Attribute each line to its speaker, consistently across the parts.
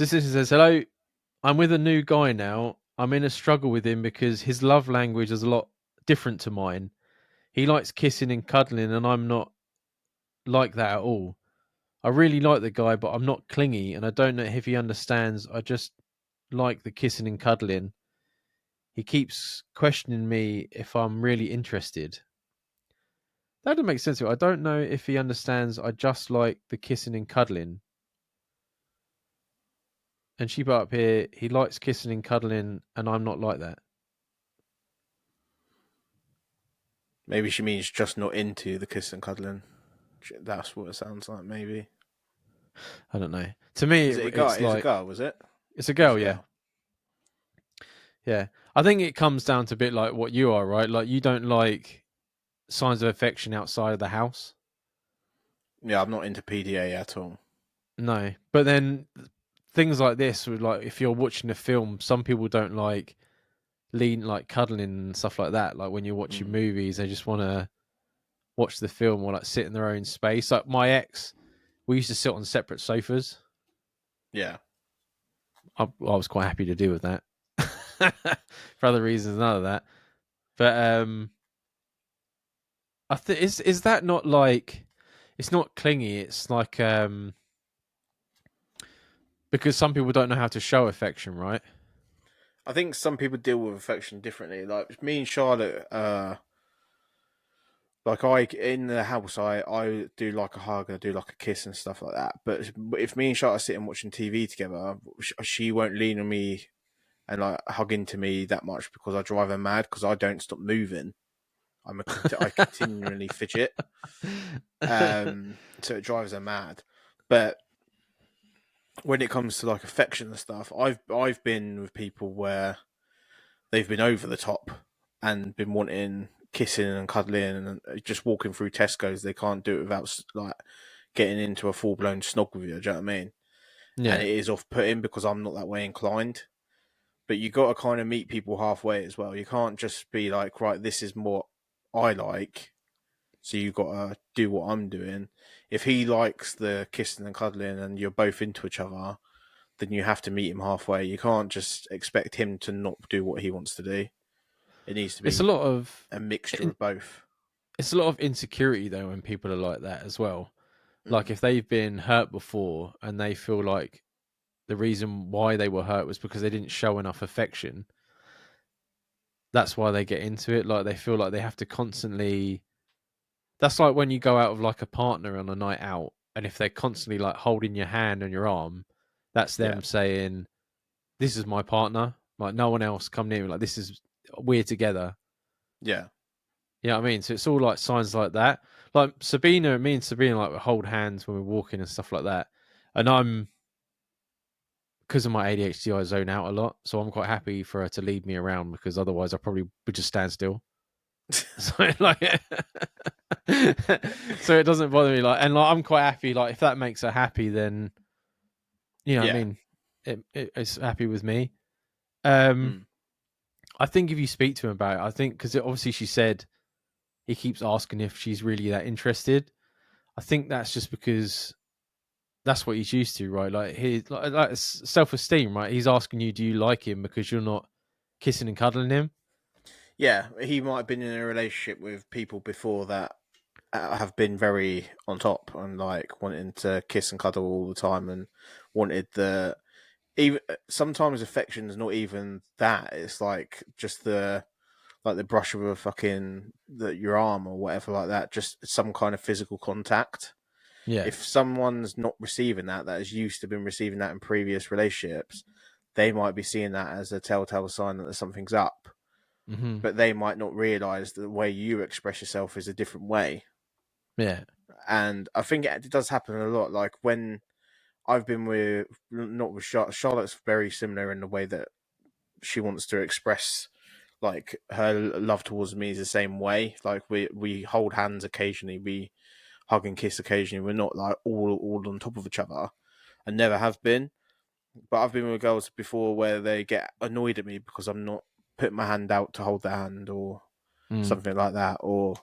Speaker 1: So sister says, "Hello, I'm with a new guy now. I'm in a struggle with him because his love language is a lot different to mine. He likes kissing and cuddling, and I'm not like that at all. I really like the guy, but I'm not clingy, and I don't know if he understands. I just like the kissing and cuddling. He keeps questioning me if I'm really interested. That doesn't make sense to me. I don't know if he understands. I just like the kissing and cuddling." And she put up here, he likes kissing and cuddling, and I'm not like that.
Speaker 2: Maybe she means just not into the kiss and cuddling. That's what it sounds like. Maybe.
Speaker 1: I don't know. To me,
Speaker 2: Is it a guy?
Speaker 1: it's
Speaker 2: It's a
Speaker 1: like
Speaker 2: girl. Was it?
Speaker 1: it's a
Speaker 2: It's
Speaker 1: girl,
Speaker 2: a
Speaker 1: yeah,
Speaker 2: girl.
Speaker 1: yeah. I think it comes down to a bit like what you are, right? Like you don't like signs of affection outside of the house.
Speaker 2: Yeah, I'm not into PDA at all.
Speaker 1: No, but then things like this, with like if you're watching a film, some people don't like cuddling and stuff like that. Like when you're watching
Speaker 2: Mm.
Speaker 1: movies, they just want to watch the film or like sit in their own space. Like my ex, we used to sit on separate sofas.
Speaker 2: Yeah.
Speaker 1: I was quite happy to do with that. For other reasons, none of that. But I think is that not like it's not clingy. It's like because some people don't know how to show affection, right?
Speaker 2: I think some people deal with affection differently. Like me and Charlotte, like I in the house, I do like a hug and I do like a kiss and stuff like that. But if me and Charlotte are sitting watching TV together, she won't lean on me and like hug into me that much because I drive her mad because I don't stop moving. I continually fidget, so it drives her mad. But when it comes to like affection and stuff, I've been with people where they've been over the top and been wanting kissing and cuddling and just walking through Tesco's. They can't do it without like getting into a full blown snog with you. Do you know what I mean? And
Speaker 1: Yeah,
Speaker 2: it is off putting because I'm not that way inclined. But you got to kind of meet people halfway as well. You can't just be like, right, this is what I like, so you got to do what I'm doing. If he likes the kissing and cuddling and you're both into each other, then you have to meet him halfway. You can't just expect him to not do what he wants to do. It needs to
Speaker 1: it's a
Speaker 2: be
Speaker 1: lot of
Speaker 2: a mixture of both.
Speaker 1: it's a lot of insecurity though when people are like that as well. Like
Speaker 2: Mm.
Speaker 1: if they've been hurt before and they feel like the reason why they were hurt was because they didn't show enough affection. That's why they get into it. Like they feel like they have to constantly. That's like when you go out with like a partner on a night out, and if they're constantly like holding your hand on your arm, that's
Speaker 2: Yeah,
Speaker 1: them saying, "This is my partner. Like no one else come near me. Like this is we're together."
Speaker 2: yeah,
Speaker 1: You know what I mean? So it's all like signs like that. Like Sabina, me and Sabina like hold hands when we're walking and stuff like that. And I'm because of my ADHD, I zone out a lot. So I'm quite happy for her to lead me around because otherwise I probably would just stand still. So like, so it doesn't bother me. Like, and like I'm quite happy. Like if that makes her happy, then you know, what I
Speaker 2: yeah.
Speaker 1: mean, it's happy with me. Um,
Speaker 2: Mm.
Speaker 1: I think if you speak to him about it, I think because obviously she said he keeps asking if she's really that interested. I think that's just because that's what he's used to, right? Like he like self-esteem, right? He's asking you, do you like him because you're not kissing and cuddling him?
Speaker 2: Yeah, he might have been in a relationship with people before that have been very on top and like wanting to kiss and cuddle all the time and wanted the even sometimes affection is not even that. It's like just the like the brush of a fucking your arm or whatever like that. Just some kind of physical contact.
Speaker 1: Yeah.
Speaker 2: If someone's not receiving that, that is used to been receiving that in previous relationships, they might be seeing that as a telltale sign that there's something's up.
Speaker 1: Hmm.
Speaker 2: But they might not realize that the way you express yourself is a different way.
Speaker 1: Yeah.
Speaker 2: And I think it does happen a lot. Like when I've been with, not with Charlotte's very similar in the way that she wants to express like her love towards me is the same way. Like we hold hands occasionally, we hug and kiss occasionally. We're not like all on top of each other, and never have been. But I've been with girls before where they get annoyed at me because I'm not putting my hand out to hold their hand or
Speaker 1: Mm.
Speaker 2: something like that. Or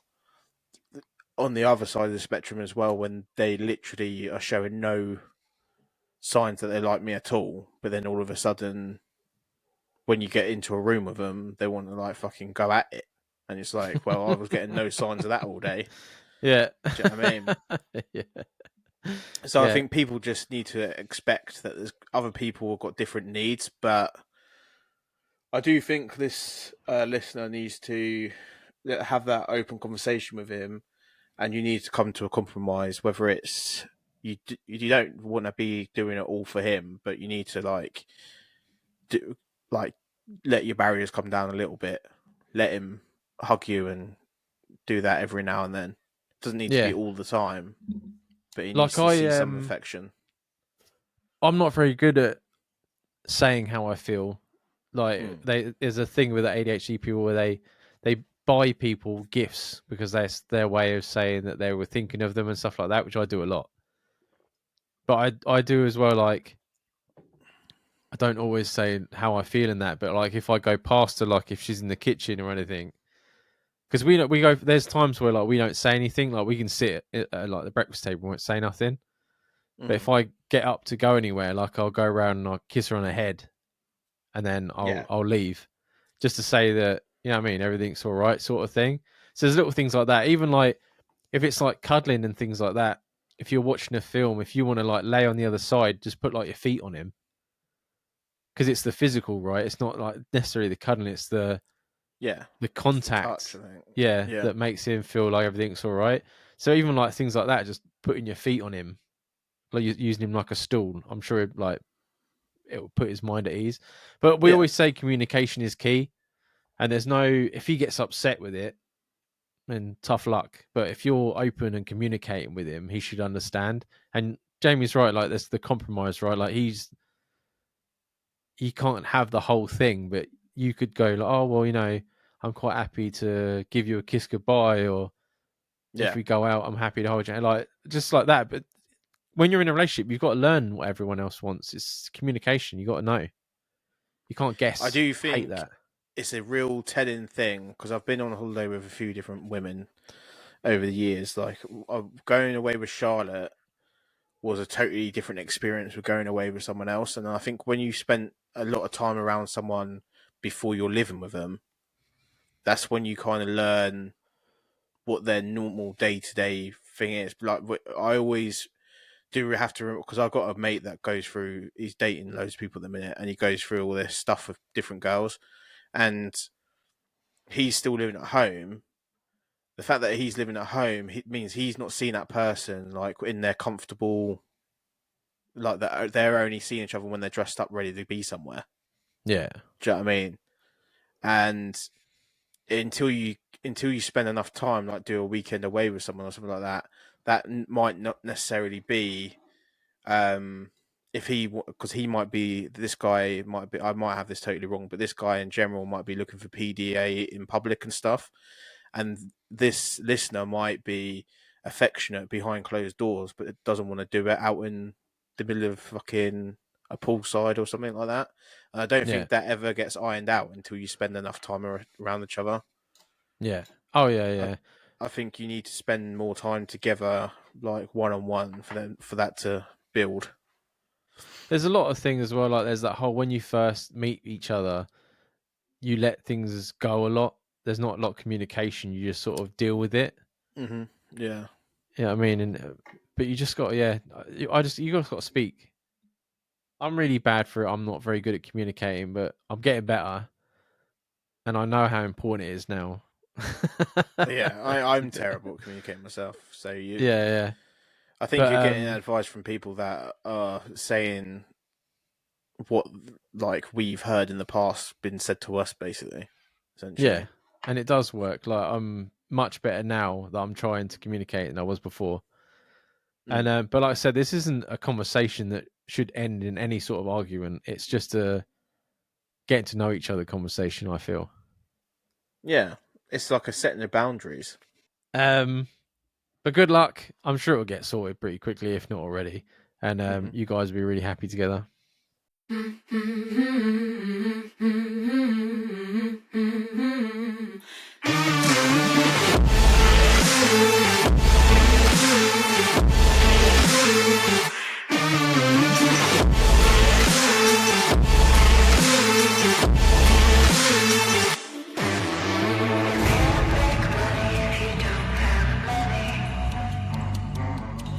Speaker 2: on the other side of the spectrum as well, when they literally are showing no signs that they like me at all. But then all of a sudden, when you get into a room with them, they want to like fucking go at it, and it's like, well, I was getting no signs of that all day.
Speaker 1: Yeah.
Speaker 2: Do you know what I mean?
Speaker 1: Yeah.
Speaker 2: So I
Speaker 1: Yeah.
Speaker 2: think people just need to expect that there's other people who've got different needs, but I do think this listener needs to have that open conversation with him, and you need to come to a compromise. Whether it's you don't want to be doing it all for him, but you need to do like let your barriers come down a little bit. Let him hug you and do that every now and then. It doesn't need to be
Speaker 1: Yeah.
Speaker 2: all the time, but he
Speaker 1: Like
Speaker 2: needs to see some affection.
Speaker 1: I'm not very good at saying how I feel. Like
Speaker 2: Mm.
Speaker 1: there's a thing with the ADHD people where they buy people gifts because that's their way of saying that they were thinking of them and stuff like that, which I do a lot. But I do as well. Like I don't always say how I feel in that, but like if I go past her, like if she's in the kitchen or anything, because we go. There's times where like we don't say anything. Like we can sit at like the breakfast table and won't say nothing. But if
Speaker 2: Mm.
Speaker 1: I get up to go anywhere, like I'll go around and I'll kiss her on the head, and then
Speaker 2: Yeah,
Speaker 1: I'll leave, just to say that you know what I mean, everything's all right, sort of thing. So there's little things like that. Even like if it's like cuddling and things like that. If you're watching a film, if you want to like lay on the other side, just put like your feet on him because it's the physical, right? It's not like necessarily the cuddling; it's
Speaker 2: yeah.
Speaker 1: the
Speaker 2: It's the touch,
Speaker 1: contact,
Speaker 2: I think.
Speaker 1: yeah,
Speaker 2: Yeah,
Speaker 1: that makes him feel like everything's all right. So even like things like that, just putting your feet on him, like using him like a stool, I'm sure like it will put his mind at ease. But we
Speaker 2: yeah.
Speaker 1: always say communication is key, and there's no if he gets upset with it, then tough luck. But if you're open and communicating with him, he should understand. And Jamie's right, like there's the compromise, right? Like he can't have the whole thing, but you could go like, oh well, you know, I'm quite happy to give you a kiss goodbye, or if
Speaker 2: Yeah,
Speaker 1: we go out, I'm happy to hold you, like just like that. But when you're in a relationship, you've got to learn what everyone else wants. It's communication. You got to know. You can't
Speaker 2: I
Speaker 1: guess.
Speaker 2: do
Speaker 1: Hate
Speaker 2: think
Speaker 1: that.
Speaker 2: it's a real telling thing because I've been on a holiday with a few different women over the years. Like going away with Charlotte was a totally different experience with going away with someone else, and I think when you spent a lot of time around someone before you're living with them, that's when you kind of learn what their normal day to day thing is. Like I always do have to remember because I've got a mate that goes through. He's dating loads of people at the minute, and he goes through all this stuff with different girls, and he's still living at home. The fact that he's living at home means he's not seeing that person like in their comfortable, like that they're only seeing each other when they're dressed up, ready to be somewhere.
Speaker 1: Yeah,
Speaker 2: Do you know what I mean? And until you spend enough time, like do a weekend away with someone or something like that, that might not necessarily be if he because he might be this guy might be I might have this totally wrong, but this guy in general might be looking for PDA in public and stuff, and this listener might be affectionate behind closed doors, but doesn't want to do it out in the middle of fucking a poolside or something like that. And I don't
Speaker 1: yeah,
Speaker 2: think that ever gets ironed out until you spend enough time around each other.
Speaker 1: yeah. Oh yeah,
Speaker 2: I,
Speaker 1: yeah.
Speaker 2: I think you need to spend more time together, like one on one, for that to build.
Speaker 1: There's a lot of things as well. Like there's that whole when you first meet each other, you let things go a lot. There's not a lot of communication. You just sort of deal with it.
Speaker 2: Hmm. Yeah.
Speaker 1: Yeah, I mean, and but you just got yeah. I just you just got to speak. I'm really bad for it. I'm not very good at communicating, but I'm getting better, and I know how important it is now.
Speaker 2: Yeah, I'm terrible at communicating myself. So
Speaker 1: Yeah, yeah.
Speaker 2: I think
Speaker 1: But
Speaker 2: you're getting advice from people that are saying what like we've heard in the past been said to us, basically,
Speaker 1: yeah,
Speaker 2: essentially.
Speaker 1: and it does work. Like I'm much better now that I'm trying to communicate than I was before. And
Speaker 2: Mm.
Speaker 1: but like I said, this isn't a conversation that should end in any sort of argument. It's just a getting to know each other conversation. I feel.
Speaker 2: Yeah, it's like a setting of boundaries.
Speaker 1: Um, but good luck. I'm sure it'll get sorted pretty quickly, if not already. And
Speaker 2: Hmm.
Speaker 1: you guys will be really happy together.